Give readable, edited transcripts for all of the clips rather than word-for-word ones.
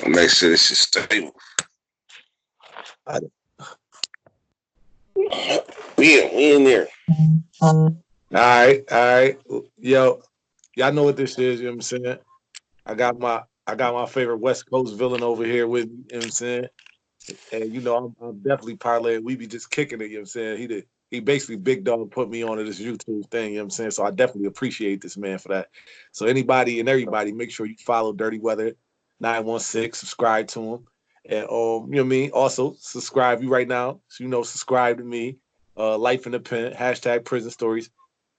Make sure this is stable. We in there. All right. Yo, y'all know what this is, you know what I'm saying? I got my favorite West Coast villain over here with me, you know what I'm saying? And you know, I'm definitely parlaying. We be just kicking it, you know what I'm saying? He basically big dog put me onto this YouTube thing, you know what I'm saying? So I definitely appreciate this man for that. So anybody and everybody, make sure you follow Dirty Weather 916, subscribe to him. And you know what I mean? Also subscribe you right now. So you know, subscribe to me. Life in the Pen, hashtag prison stories.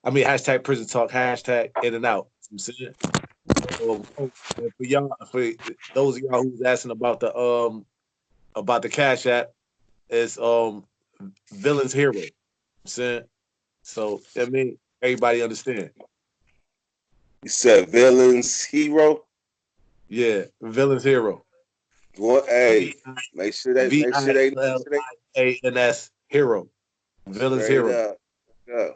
I mean hashtag prison talk, hashtag in and out. You know what I'm saying? And for y'all, for those of y'all who's asking about the Cash App, it's Villain's Hero. You know what I'm saying? So I mean everybody understand. You said villains hero. Yeah, Villain's Hero. Well, hey, V V make I sure they L I A N S Hero. Villain's straight Hero. up. Yeah. You know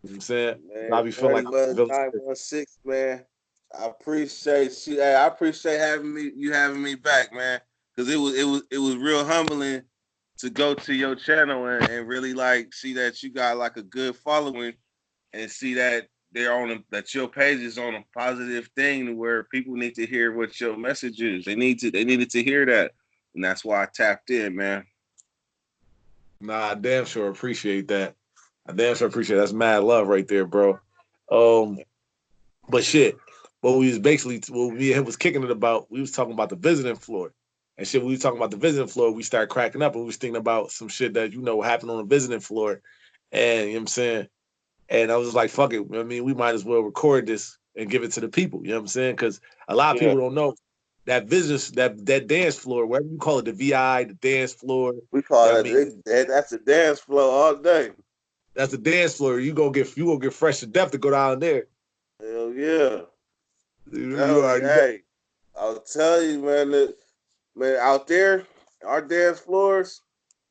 what I'm saying? I Man, be feeling Dirty like I'm the Weather villain's hero. 916, man. I appreciate you. Hey, I appreciate having me back, man. Cause it was real humbling to go to your channel and really like see that you got like a good following and see that that your page is on a positive thing where people need to hear what your message is. They needed to hear that. And that's why I tapped in, man. Nah, I damn sure appreciate that. I damn sure appreciate that. That's mad love right there, bro. Um, but shit, what me and him was kicking it about, we was talking about the visiting floor. And shit, we was talking about the visiting floor, we started cracking up and we was thinking about some shit that, you know, happened on the visiting floor. And you know what I'm saying? And I was like, fuck it. I mean, we might as well record this and give it to the people. You know what I'm saying? Because a lot of Yeah. people don't know that business, that dance floor, whatever you call it, the VI, the dance floor. We You call know what I mean? that's a dance floor all day. That's the dance floor. You go get fresh to death to go down there. Hell yeah. You Tell you, already know. hey, I'll tell you, man, man, out there, our dance floors,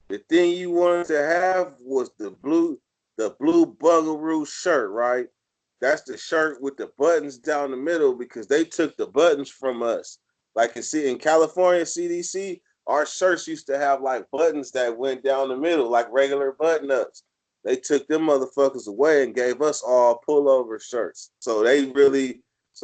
the thing you wanted to have was the blue Bugaroo shirt, right? That's the shirt with the buttons down the middle because they took the buttons from us. Like in California, CDC, our shirts used to have like buttons that went down the middle, like regular button ups. They took them motherfuckers away and gave us all pullover shirts. So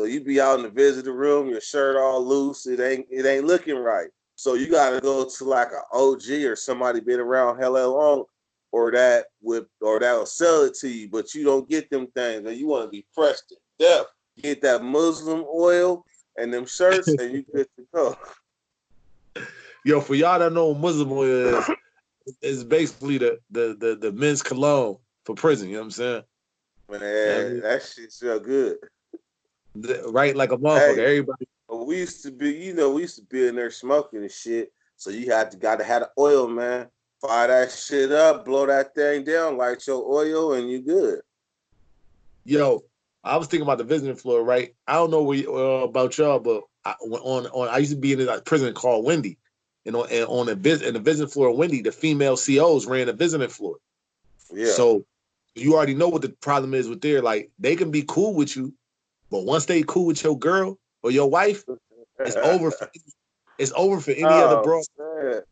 you be out in the visitor room, your shirt all loose, it ain't looking right. So you gotta go to like an OG or somebody been around hella long, or that'll sell it to you, but you don't get them things, and you want to be fresh to death. Get that Muslim oil and them shirts, and you good to go. Yo, for y'all that know what Muslim oil is basically the men's cologne for prison. You know what I'm saying? Man, I mean, that shit so good. right like a motherfucker. Hey, Everybody. we used to be in there smoking and shit. So you gotta have the oil, man. Fire that shit up, blow that thing down, light your oil, and you good. Yo, I was thinking about the visiting floor, right? I don't know about y'all, but I used to be in a prison called Wendy, and on the visiting floor of Wendy, the female COs ran the visiting floor. Yeah. So you already know what the problem is with there. Like they can be cool with you, but once they cool with your girl or your wife, it's over. It's over for any other Oh broad. man.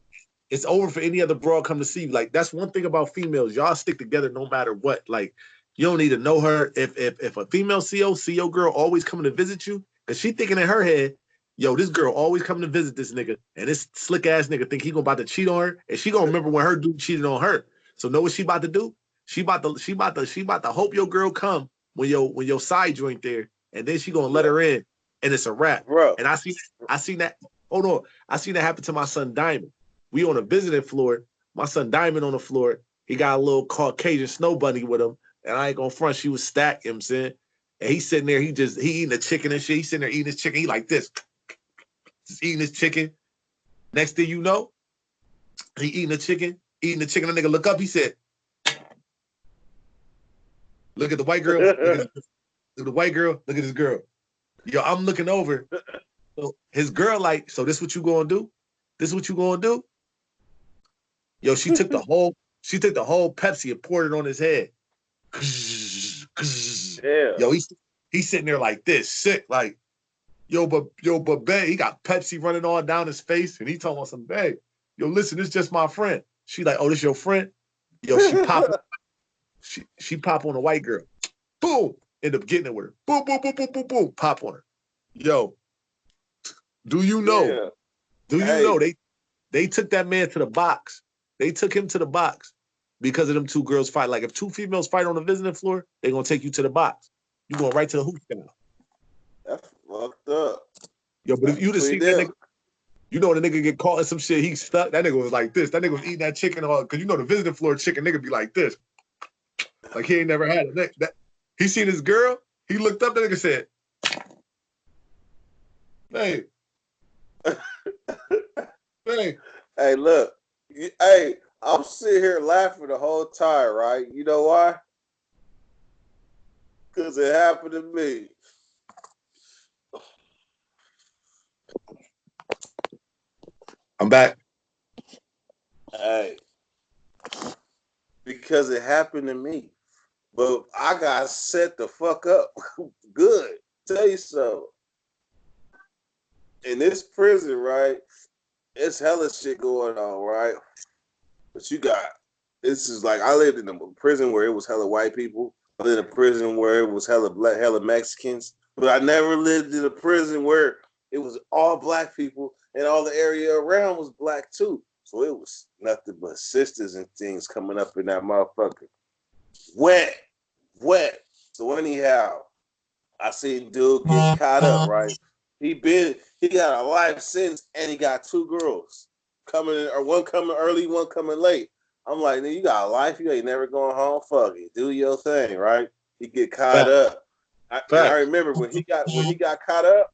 It's over for any other broad come to see you. Like that's one thing about females. Y'all stick together no matter what. Like you don't need to know her. If a female CO see your girl always coming to visit you, because she thinking in her head, yo, this girl always coming to visit this nigga, and this slick ass nigga think he gonna about to cheat on her, and she gonna remember when her dude cheated on her. So know what she about to do? She about to hope your girl come when your side joint there, and then she gonna let Yeah. her in, and it's a wrap. Bro. And I seen that. Hold on, I seen that happen to my son Diamond. We on a visiting floor. My son Diamond on the floor. He got a little Caucasian snow bunny with him. And I ain't gonna front, she was stacked, you know what I'm saying? And he's sitting there, he eating the chicken and shit. He's sitting there eating his chicken. He like this. Just eating his chicken. Next thing you know, he eating the chicken. The nigga look up, he said, look at the white girl, look at the white girl, look at this girl. Yo, I'm looking over. So his girl like, so this what you gonna do? This what you gonna do? Yo, she took the whole Pepsi and poured it on his head. Yeah. Yo, he's sitting there like this, sick, like, but babe, he got Pepsi running all down his face, and he talking about some babe. Yo, listen, this is just my friend. She like, oh, this your friend? Yo, she pop, she pop on a white girl. Boom, end up getting it with her. Boom, boom, boom, boom, boom, boom, pop on her. Yo, do you know? Yeah. Do you know they took that man to the box? They took him to the box because of them two girls fight. Like if two females fight on the visiting floor, they're gonna take you to the box. You going right to the hoop now. That's fucked up. Yo, but if you just see that nigga, you know the nigga get caught in some shit, he stuck. That nigga was like this. That nigga was eating that chicken all because you know the visiting floor chicken nigga be like this. Like he ain't never had it. He seen his girl, he looked up, that nigga said, hey. Hey. Hey, look. Hey, I'm sitting here laughing the whole time, right? You know why? Because it happened to me. I'm back. Hey. Because it happened to me. But I got set the fuck up good. Tell you so. In this prison, right? It's hella shit going on, right? But you got, this is like, I lived in a prison where it was hella white people. I lived in a prison where it was hella black, hella Mexicans. But I never lived in a prison where it was all black people and all the area around was black too. So it was nothing but sisters and things coming up in that motherfucker. Wet. So anyhow, I seen dude get caught up, right? He got a life sentence and he got two girls coming in, or one coming early, one coming late. I'm like, you got a life, you ain't never going home. Fuck it, do your thing, right? He get caught up. And I remember when he got caught up,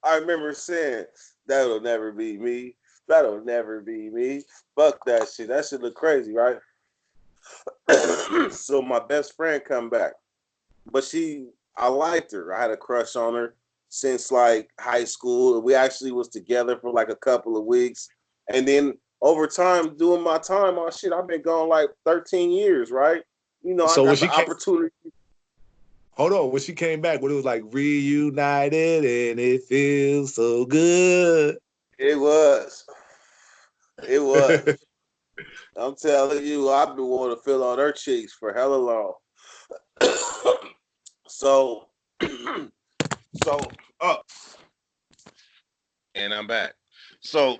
I remember saying, that'll never be me. That'll never be me. Fuck that shit. That shit look crazy, right? So my best friend come back. But I liked her. I had a crush on her since like high school. We actually was together for like a couple of weeks. And then over time, doing my time, I've been gone like 13 years, right? You know, so I got the opportunity. Hold on, when she came back, when it was like reunited and it feels so good. It was. I'm telling you, I've been wanting to feel on her cheeks for hella long. So and I'm back. So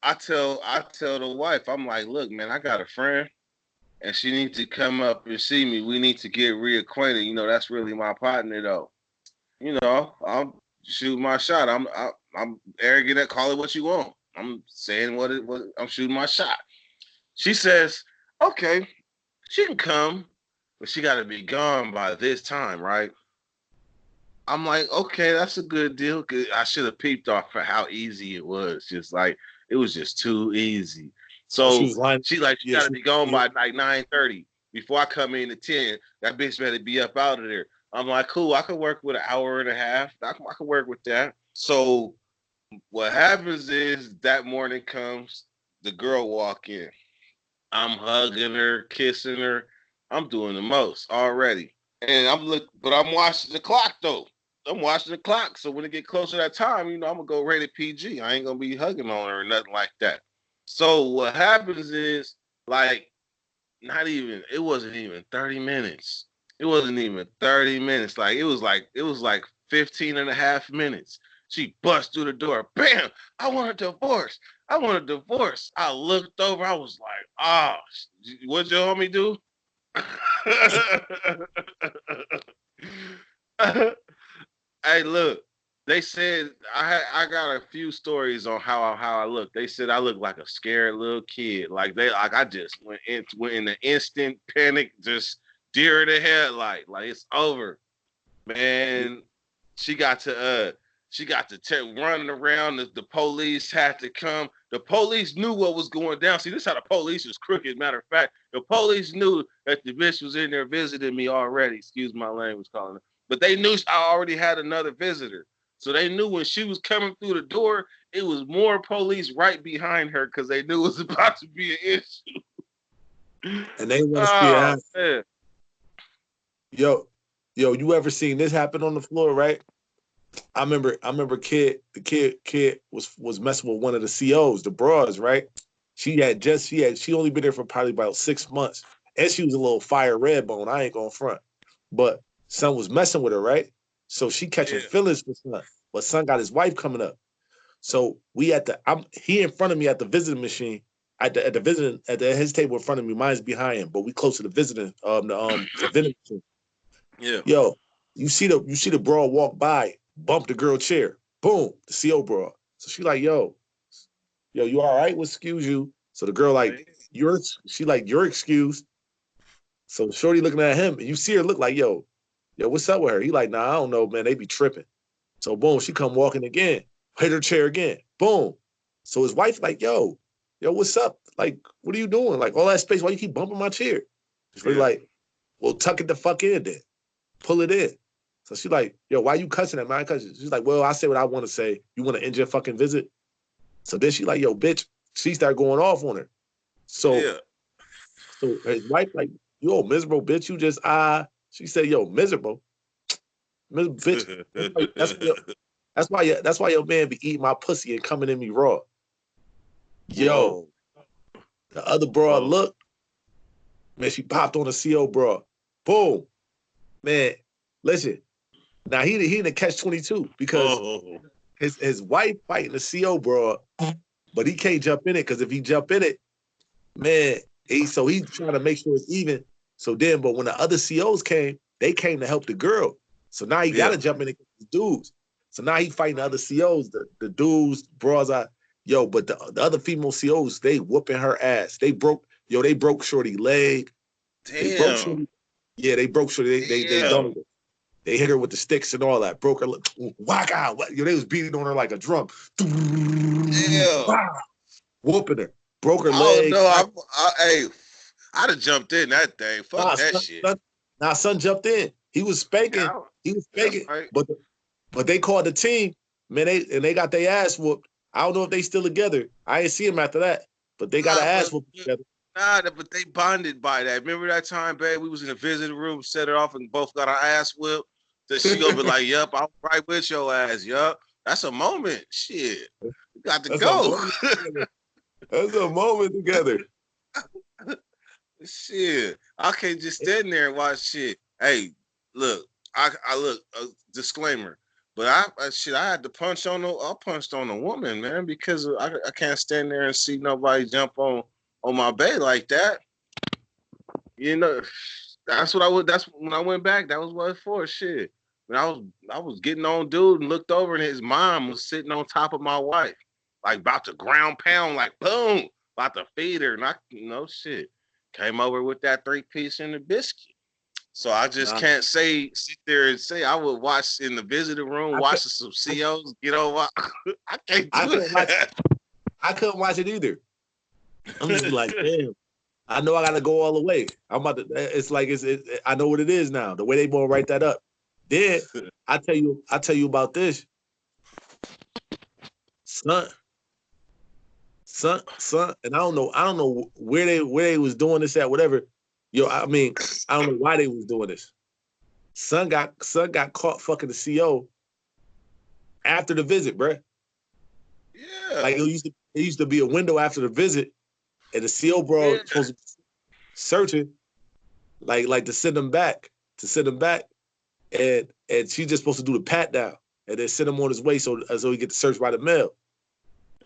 I tell the wife, I'm like, look, man, I got a friend and she needs to come up and see me. We need to get reacquainted. You know, that's really my partner though. You know, I'll shoot my shot. I'm arrogant, call it what you want. I'm saying what I'm shooting my shot. She says, okay, she can come, but she got to be gone by this time, right? I'm like, okay, that's a good deal. I should have peeped off for how easy it was. Just like, it was just too easy. So she got to be gone by like 9:30. Before I come in at 10, that bitch better be up out of there. I'm like, cool, I could work with an hour and a half. I could work with that. So what happens is that morning comes, the girl walk in. I'm hugging her, kissing her. I'm doing the most already. And I'm watching the clock though. I'm watching the clock. So when it get closer to that time, you know, I'm gonna go rated PG. I ain't gonna be hugging on her or nothing like that. So what happens is, like, it wasn't even 30 minutes. It wasn't even 30 minutes. Like, it was like 15 and a half minutes. She bust through the door. Bam! I want a divorce. I want a divorce. I looked over. I was like, what'd your homie do? Hey, look. They said I got a few stories on how I look. They said I look like a scared little kid. I just went in an instant panic, just deer in the headlight. Like it's over, man. She got to running around. The police had to come. The police knew what was going down. See, this is how the police is crooked. Matter of fact, the police knew that the bitch was in there visiting me already. Excuse my language, calling her. But they knew I already had another visitor. So they knew when she was coming through the door, it was more police right behind her because they knew it was about to be an issue. And they want to see it happen. Yo, you ever seen this happen on the floor, right? I remember the kid was messing with one of the COs, the bras, right? She only been there for probably about 6 months. And she was a little fire red bone. I ain't gonna front. But son was messing with her, right? So she catching Yeah. feelings for son. But son got his wife coming up. So he in front of me at the visiting machine, at his table in front of me, mine's behind him, but we close to the visiting the vending machine. Yeah. Yo, you see the bra walk by, bump the girl chair, boom, the CO bra. So she like, yo, you all right? What excuse you? So the girl like, you're excused. So shorty looking at him, and you see her look like, yo, what's up with her? He like, nah, I don't know, man. They be tripping. So boom, she come walking again, hit her chair again, boom. So his wife like, yo, what's up? Like, what are you doing? Like all that space, why you keep bumping my chair? Shorty like, well, tuck it the fuck in then. Pull it in. So she like, yo, why you cussing at my cousin? She's like, well, I say what I want to say. You want to end your fucking visit? So then she like, yo, bitch. She started going off on her. So, Yeah. so his wife like, yo, miserable bitch. You just She said, yo, miserable, bitch. That's why your man be eating my pussy and coming in me raw. Yo, Whoa. the other bra Whoa. look, man, she popped on a CO bra. Boom, man. Listen, now he in the catch-22 because Whoa. his wife fighting the CO bra, but he can't jump in it because if he jump in it, man, he's trying to make sure it's even. So then, but when the other COs came, they came to help the girl. So now he got Yeah. to jump in against the dudes. So now he fighting the other COs, the dudes, bras. But the other female COs, they whooping her ass. They broke Shorty leg. They broke Damn. Shorty. Yeah, they broke Shorty. They Damn. done. They hit her with the sticks and all that. Broke her. Whack out. They was beating on her like a drum. Damn. Whooping her. Broke her Oh leg. no. Hey, I'd have jumped in that thing. Fuck Nah, that shit. son jumped in. He was spanking. Yeah, He was that's spanking. right. But they called the team, man. They got their ass whooped. I don't know if they still together. I ain't see him after that. But they got an Nah, ass whooped together. but they bonded by that. Remember that time, babe? We was in the visiting room, set it off, and both got our ass whipped. That she gonna be like, "Yup, I'm right with your ass." Yup, that's a moment. Shit, you got to That's a go. moment together. That's a moment together. Shit, I can't just stand there and watch shit. Hey, look, I look. Disclaimer. But I had to I punched on a woman, man, because I can't stand there and see nobody jump on my bed like that. You know, that's what I would. That's when I went back. That was what it's for. Shit. When I was getting on dude and looked over and his mom was sitting on top of my wife, like about to ground pound, like boom, about to feed her. And shit. Came over with that 3-piece and a biscuit. So I just Nah, can't sit there and say I would watch in the visiting room, I could watching some COs get over. I can't I do couldn't watch that. I couldn't watch it either. I'm just be like, damn. I know I gotta go all the way. I'm about to. It's like I know what it is now. The way they gonna write that up. Then I tell you about this, son, son, and I don't know where they was doing this at, whatever. Yo, I mean, I don't know why they was doing this. Son got caught fucking the CO after the visit, bruh. Yeah, Like it used to be a window after the visit, and the CO bro yeah, supposed to be searching, like to send him back, and she just supposed to do the pat down and then send him on his way so he get the search by the mail.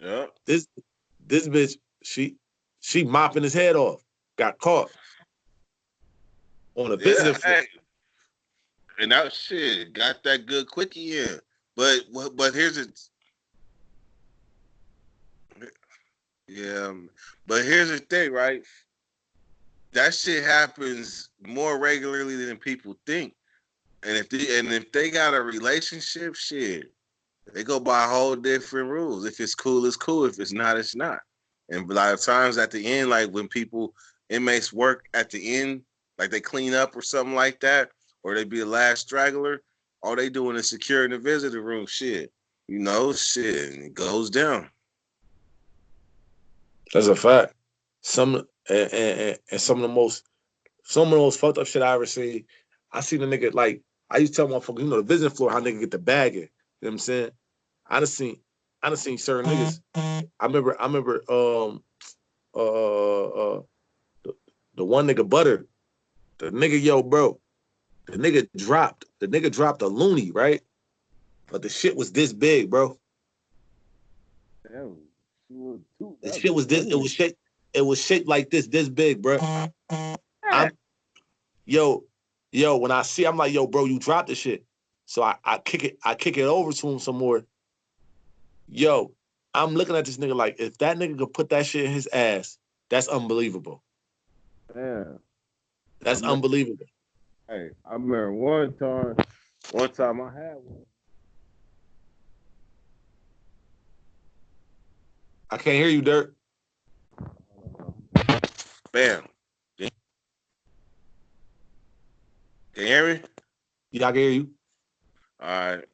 yeah, This bitch, she mopping his head off, got caught on a yeah. visiting floor. Hey, and that shit got that good quickie in. But here's it. Yeah, but here's the thing, right? That shit happens more regularly than people think. And if they got a relationship, shit, they go by whole different rules. If it's cool, it's cool. If it's not, it's not. And a lot of times at the end, like when inmates work at the end, like they clean up or something like that, or they be a last straggler, all they doing is securing the visitor room. Shit, shit, and it goes down. That's a fact. Some and some of the most fucked up shit I ever seen. I seen a nigga like I used to tell motherfuckers, the visiting floor, how nigga get the bagging. You know what I'm saying? I done seen certain niggas. I remember uh the one nigga Butter, the nigga, yo, bro, the nigga dropped a loony, right? But the shit was this big, bro. Damn, The that's shit was this, it was shaped like this big, bro. I'm yo, when I see, I'm like, yo, bro, you dropped the shit. So I kick it over to him some more. Yo, I'm looking at this nigga like, if that nigga could put that shit in his ass, that's unbelievable. damn. That's unbelievable. Hey, I remember one time I had one. I can't hear you, Dirt. Bam. Can you hear me? Yeah, I can hear you. All right.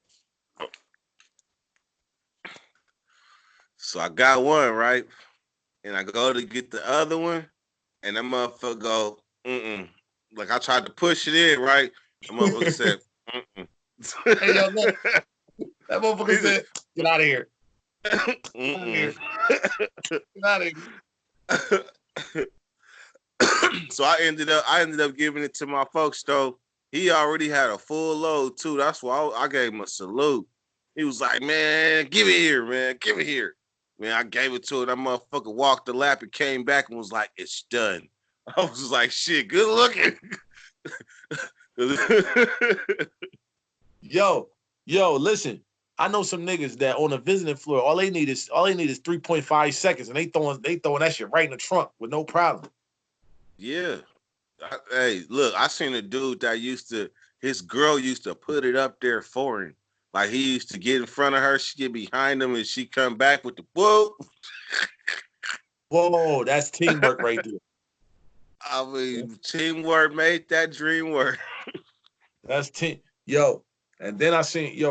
So I got one, right? And I go to get the other one, and that motherfucker go, mm-mm. Like I tried to push it in, right? The motherfucker said, mm-mm. Hey, yo, look. That motherfucker said, get out of here. Mm-mm. Get out of here. So I ended up giving it to my folks though. He already had a full load too. That's why I gave him a salute. He was like, man, give it here, man. Give it here. Man, I gave it to him. That motherfucker walked the lap and came back and was like, it's done. I was just like, shit, good looking. Yo, listen. I know some niggas that on the visiting floor, all they need is 3.5 seconds, and they throwing that shit right in the trunk with no problem. Yeah. Hey, look, I seen a dude that his girl used to put it up there for him. Like he used to get in front of her, she get behind him, and she come back with the whoa. Whoa, that's teamwork right there. I mean, teamwork made that dream work. That's team. Yo, and then I seen,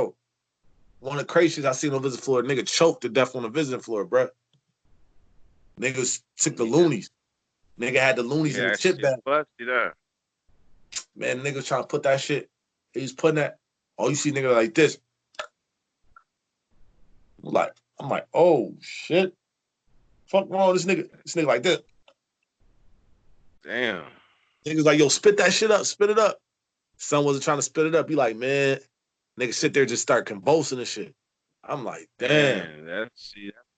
one of the craziest I seen on the visiting floor, nigga choked to death on the visiting floor, bruh. Niggas took the loonies. Nigga had the loonies in the Yeah, that chip shit bag. busted up. Man, nigga was trying to put that shit. He's putting that. Oh, you see nigga like this. I'm like, oh shit. Fuck wrong with this nigga. This nigga like this. Damn. Niggas like, yo, spit that shit up, spit it up. Son wasn't trying to spit it up. He like, man, nigga sit there just start convulsing and shit. I'm like, damn. Man, that's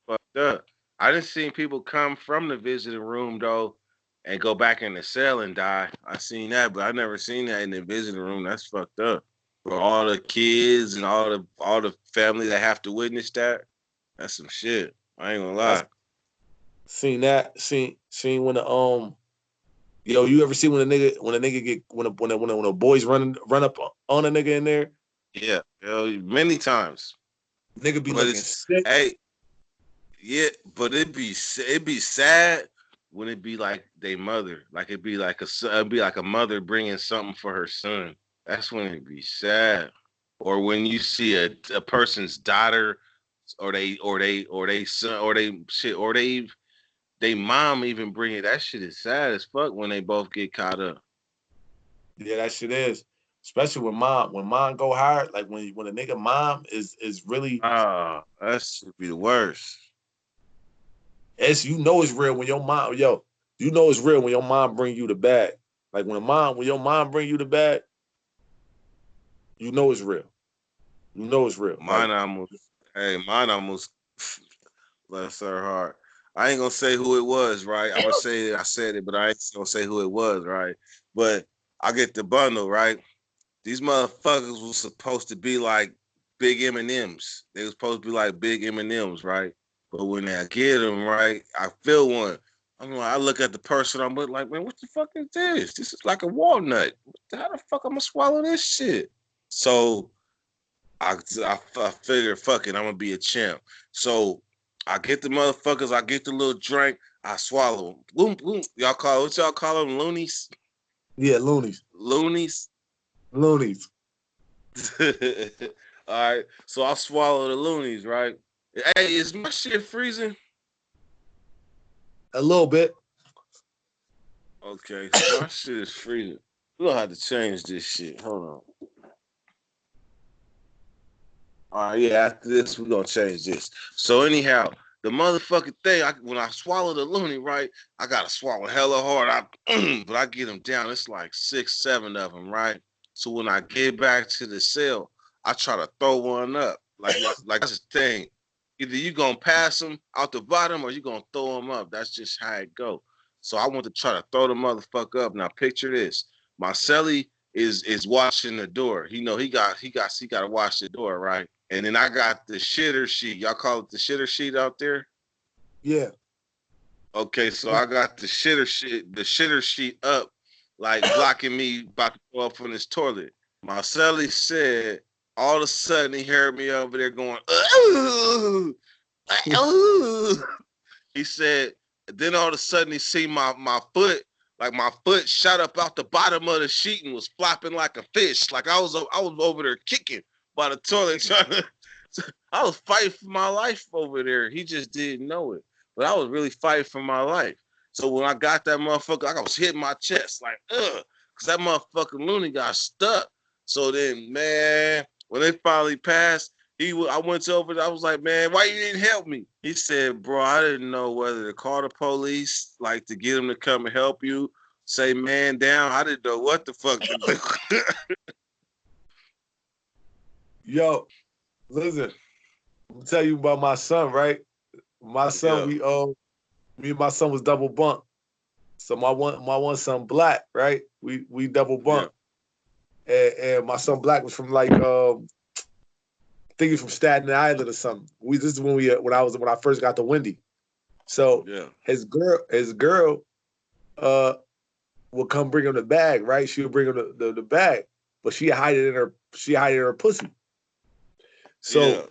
fucked up. I done seen people come from the visiting room though and go back in the cell and die. I seen that, but I never seen that in the visiting room. That's fucked up. For all the kids and all the family that have to witness that, that's some shit. I ain't gonna lie. Seen that. Seen when the you ever see when a nigga get when a boys run up on a nigga in there? Yeah, many times. Nigga be But looking it's sick. hey, yeah, but it'd be sad when it be like they mother, like it'd be like a mother bringing something for her son. That's when it'd be sad. Or when you see a person's daughter, or they son, or they shit, or they mom even bring it. That shit is sad as fuck when they both get caught up. Yeah, that shit is. Especially when mom go hard, like when a nigga mom is really That should be the worst. it's it's real when your mom, it's real when your mom bring you the bag. Like when your mom bring you the bag, it's real. It's real. Like Mine almost bless her heart. I ain't gonna say who it was, right? I'm gonna say I said it, but I ain't gonna say who it was, right? But I get the bundle, right? These motherfuckers was supposed to be like big M&Ms. They was supposed to be like big M&Ms, right? But when I get them, right, I feel one. I'm like, I look at the person, I'm like, man, what the fuck is this? This is like a walnut. How the fuck I'm gonna swallow this shit? So I figure, fuck it, I'm gonna be a champ. So I get the motherfuckers, I get the little drink, I swallow them. Boom, boom. What y'all call them? Loonies? yeah, loonies. Loonies? Loonies. All right. So I swallow the loonies, right? Hey, is my shit freezing? A little bit. Okay, so my shit is freezing. We're gonna have to change this shit. Hold on. All right, yeah, after this, we're going to change this. So anyhow, the motherfucking thing, when I swallow the loony, right, I got to swallow hella hard. But I get them down. It's like 6, 7 of them, right? So when I get back to the cell, I try to throw one up. Like that's the thing. Either you going to pass them out the bottom or you going to throw them up. That's just how it go. So I want to try to throw the motherfucker up. Now picture this. My celly is watching the door. You know, he got to watch the door, right? And then I got the shitter sheet. Y'all call it the shitter sheet out there? Yeah. Okay, so I got the shitter sheet up, like blocking me about to go up on this toilet. My celly said, all of a sudden he heard me over there going, ooh, ooh. He said, then all of a sudden he see my foot, like my foot shot up out the bottom of the sheet and was flopping like a fish. Like I was over there kicking by the toilet trying to. I was fighting for my life over there. He just didn't know it, but I was really fighting for my life. So when I got that motherfucker, I was hitting my chest like, ugh, because that motherfucking loony got stuck. So then, man, when they finally passed, I went over there, I was like, man, why you didn't help me? He said, bro, I didn't know whether to call the police, like to get them to come and help you, say man down. I didn't know what the fuck to do. Yo, listen, I'm tell you about my son, right? My son, me and my son was double bunk. So my one son Black, right? We double bunk. Yeah. And my son Black was from like I think he's from Staten Island or something. This is when when I first got to Wendy. So his girl would come bring him the bag, right? She would bring him the bag, but she hide it in her pussy. So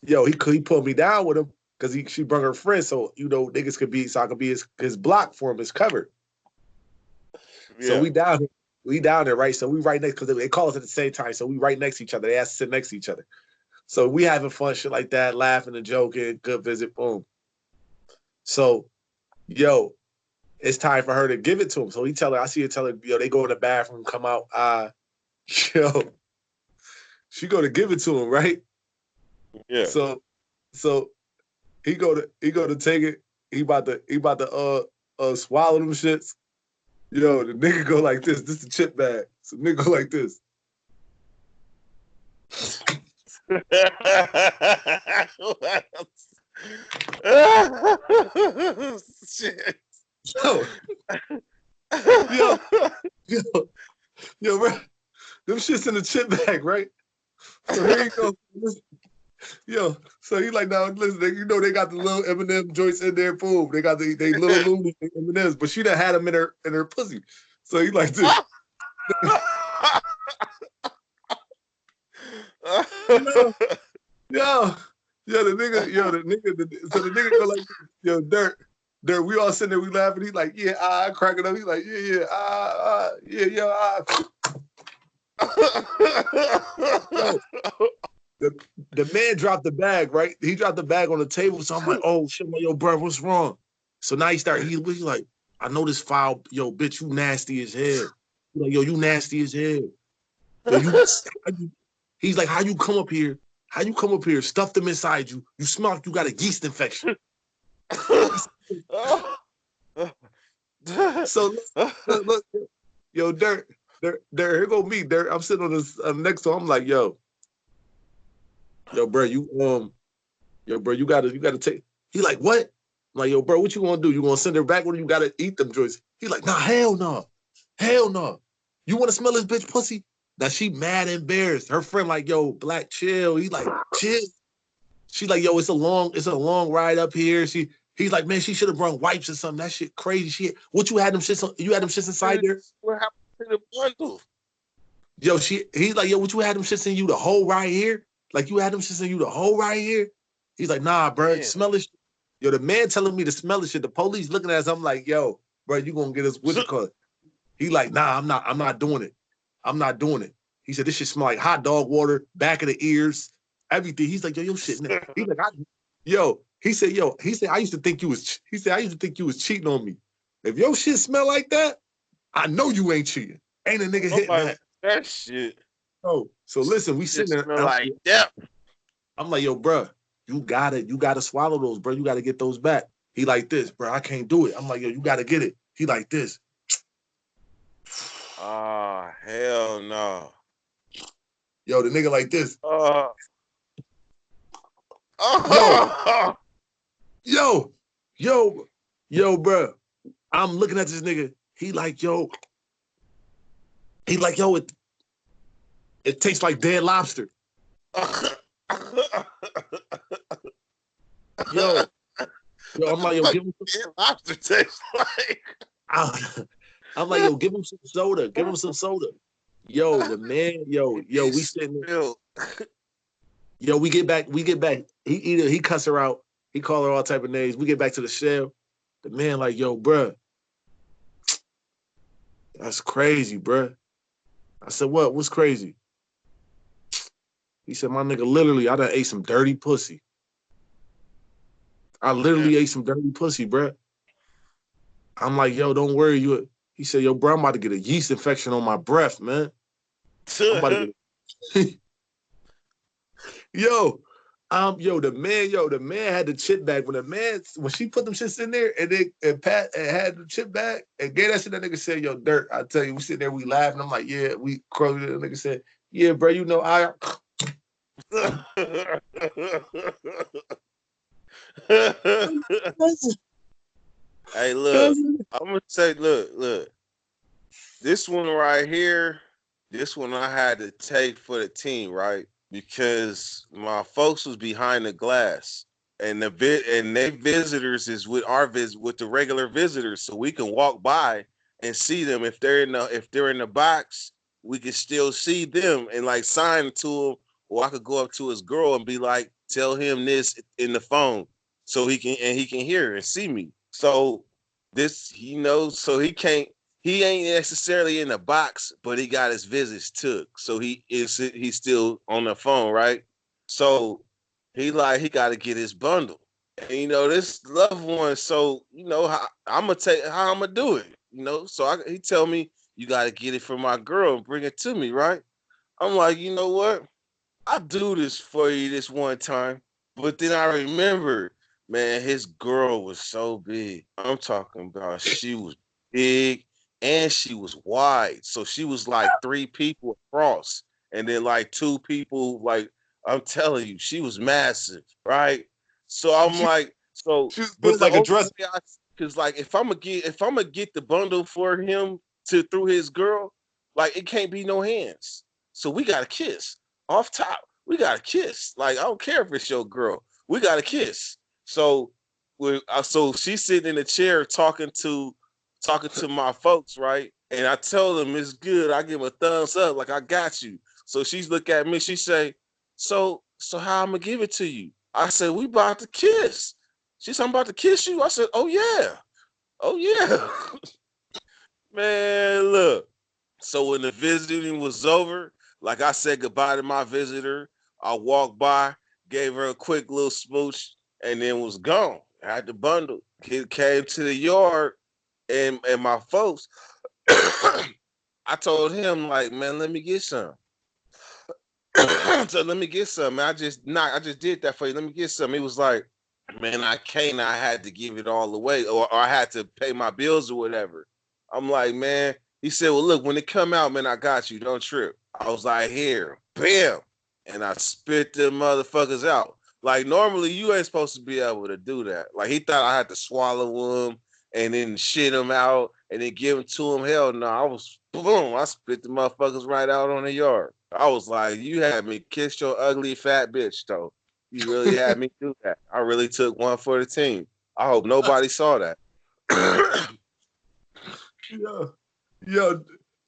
yo, he put me down with him because she brought her friend, so you know niggas could be, so I could be his block for him, his cover. Yeah. So we down there, right? So we right next, because they call us at the same time, so we right next to each other. They ask to sit next to each other. So we having fun, shit like that, laughing and joking, good visit, boom. So, yo, it's time for her to give it to him. So I see her tell her, yo, they go in the bathroom, come out, yo, she go to give it to him, right? Yeah. So he go to take it. He about to swallow them shits. Yo, the nigga go like this. This is a chip bag. So nigga go like this. Shit. Yo, bro. Them shit's in the chip bag, right? So here you go. Yo, so he like, now listen, you know they got the little M&M joints in there, boom. They got they little loony M&Ms, but she done had them in her pussy. So he like this. Yo, the nigga, so the nigga go like, yo, Dirt, we all sitting there, we laughing. He like, yeah, cracking up. He like, The man dropped the bag, right? He dropped the bag on the table. So I'm like, oh shit, yo, bro, what's wrong? So now he like, I know this foul, yo, bitch, you nasty as hell. He's like, yo, you nasty as hell. Yo, he's like, how you come up here? Stuff them inside you. You smell like you got a yeast infection. So look, yo, Dirt, here go me, Dirt. I'm sitting on this next to him. I'm like, yo, bro, you gotta take. He like, what? I'm like, yo, bro, what you gonna do? You gonna send her back when you gotta eat them joints? He like, nah, hell no. You wanna smell this bitch pussy? Now she mad and embarrassed. Her friend like, yo, Black, chill. He like, chill. She like, yo, it's a long ride up here. He's like, man, she should have brought wipes or something. That shit crazy. What you had them shits? You had them shits inside there? What happened to the bundle? Yo, he's like, yo, what you had them shits in you the whole ride here? Like you had them shits in you the whole ride here? He's like, nah, bro, smell this. Yo, the man telling me to smell this shit. The police looking at us. I'm like, yo, bro, you gonna get us with the cut? He like, nah, I'm not doing it. I'm not doing it. He said, this shit smell like hot dog water, back of the ears, everything. He's like, yo, shit. He's like, he said, I used to think you was cheating on me. If your shit smell like that, I know you ain't cheating. Ain't a nigga hitting that. That shit. Oh, So listen, we Just sitting there. smell like death. I'm like, yo, bro, you gotta swallow those, bro. You gotta get those back. He like this, bro. I can't do it. I'm like, yo, you gotta get it. He like this. Oh, hell no. Yo, the nigga like this. Oh. Yo, Oh. yo, bro. I'm looking at this nigga. He like, yo, it tastes like dead lobster. Yo, I'm like, yo, give him some lobster tastes like. I'm like, yo, give him some soda. Give him some soda. Yo, the man, yo, we sitting there. Yo, we get back. He cuss her out. He call her all type of names. We get back to the shell. The man like, yo, bruh, that's crazy, bruh. I said, what? What's crazy? He said, my nigga, literally, I done ate some dirty pussy. I literally ate some dirty pussy, bruh. I'm like, yo, don't worry. He said, yo, bro, I'm about to get a yeast infection on my breath, man. I'm about to get the man had the chip bag. When she put them shits in there and Pat had the chip bag and gave that shit, that nigga said, yo, Dirt, I tell you, we sitting there, we laughing. I'm like, yeah, we crowed it. The nigga said, yeah, bro, you know, Hey, look, I'm gonna say, look, this one right here, this one I had to take for the team, right? Because my folks was behind the glass, and they visitors is with with the regular visitors, so we can walk by and see them. If they're in the box, we can still see them and like sign to them, or I could go up to his girl and be like, tell him this in the phone, so he can hear and see me. So this, so he ain't necessarily in the box, but he got his visits took. So he's still on the phone, right? So he got to get his bundle. And this loved one, so how I'm gonna do it. So he tell me you got to get it for my girl and bring it to me, right? I'm like, you know what? I'll do this for you this one time. But then I remember, man, his girl was so big. I'm talking about she was big and she was wide. So she was like 3 people across and then like 2 people, like I'm telling you, she was massive, right? So I'm like, she was but built the like a only dress. way cause like if I'm gonna get the bundle for him through his girl, like it can't be no hands. So we gotta kiss off top. We got to kiss. Like I don't care if it's your girl. We got to kiss. So so she's sitting in the chair talking to my folks, right? And I tell them it's good. I give them a thumbs up, like I got you. So she's look at me. She say, so how I'm gonna give it to you? I said we about to kiss. She said I'm about to kiss you. I said, oh yeah, oh yeah, man. Look. So when the visiting was over, like I said goodbye to my visitor, I walked by, gave her a quick little smooch, and then was gone. I had the bundle. Kid came to the yard, and my folks, I told him like, man, let me get some. So let me get some. Man, I just did that for you. Let me get some. He was like, man, I can't. I had to give it all away, or I had to pay my bills or whatever. I'm like, man. He said, well, look, when it come out, man, I got you. Don't trip. I was like, here, bam. And I spit them motherfuckers out. Like, normally, you ain't supposed to be able to do that. Like, he thought I had to swallow them and then shit them out and then give them to him. Hell no. I was, boom, I spit the motherfuckers right out on the yard. I was like, you had me kiss your ugly fat bitch, though. You really had me do that. I really took one for the team. I hope nobody saw that.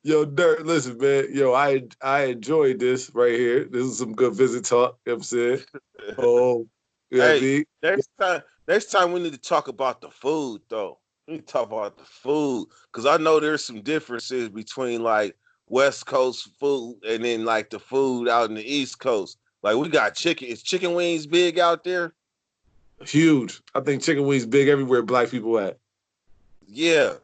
Yo, Dirt, listen, man. Yo, I enjoyed this right here. This is some good visit talk, you know what I'm saying? Oh, yeah, Hey, B. next time we need to talk about the food though. We need to talk about the food because I know there's some differences between like West Coast food and then like the food out in the East Coast. Like we got chicken. Is chicken wings big out there? Huge. I think chicken wings big everywhere black people at. Yeah,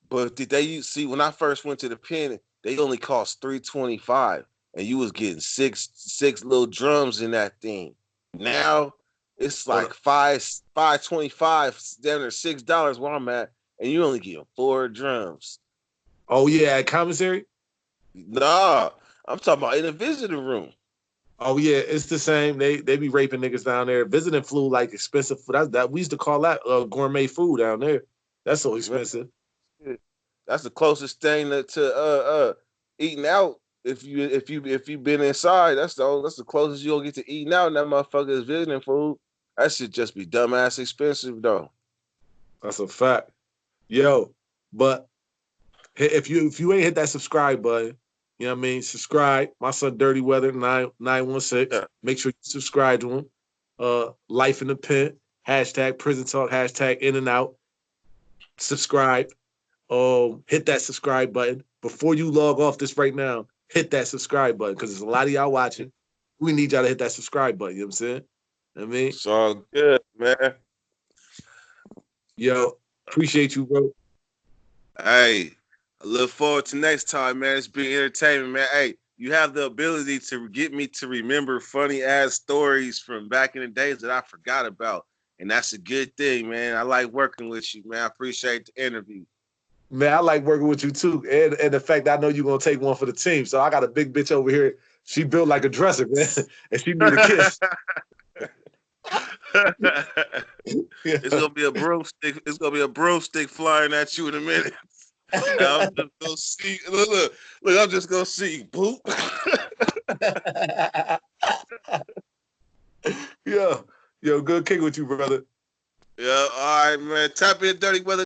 but did they see when I first went to the pen? They only cost $3.25. and you was getting six little drums in that thing. Now it's like $5.25 down to $6 where I'm at, and you only getting 4 drums. Oh yeah, at commissary. Nah, I'm talking about in the visiting room. Oh yeah, it's the same. They be raping niggas down there. Visiting food like expensive food. That we used to call that gourmet food down there. That's so expensive. That's the closest thing to eating out. If you been inside, that's the closest you'll get to eating out. And that motherfucker is visiting food. That should just be dumbass expensive though. That's a fact. Yo, but if you ain't hit that subscribe button, you know what I mean? Subscribe. My son Dirty Weather 916. Yeah. Make sure you subscribe to him. Life in the Pen. Hashtag prison talk. Hashtag in and out. Subscribe. Hit that subscribe button. Before you log off this right now, hit that subscribe button because there's a lot of y'all watching. We need y'all to hit that subscribe button. You know what I'm saying? I mean, It's all good, man. yo, appreciate you, bro. Hey, I look forward to next time, man. It's been entertainment, man. Hey, you have the ability to get me to remember funny ass stories from back in the days that I forgot about. And that's a good thing, man. I like working with you, man. I appreciate the interview. Man, I like working with you too. And the fact that I know you're gonna take one for the team. So I got a big bitch over here. She built like a dresser, man. And she need a kiss. It's gonna be a broomstick. It's gonna be a broomstick flying at you in a minute. Now I'm just gonna see. Look. I'm just gonna see. Boop. Yo, good kick with you, brother. Yeah. All right, man. Tap in, Dirty Weather.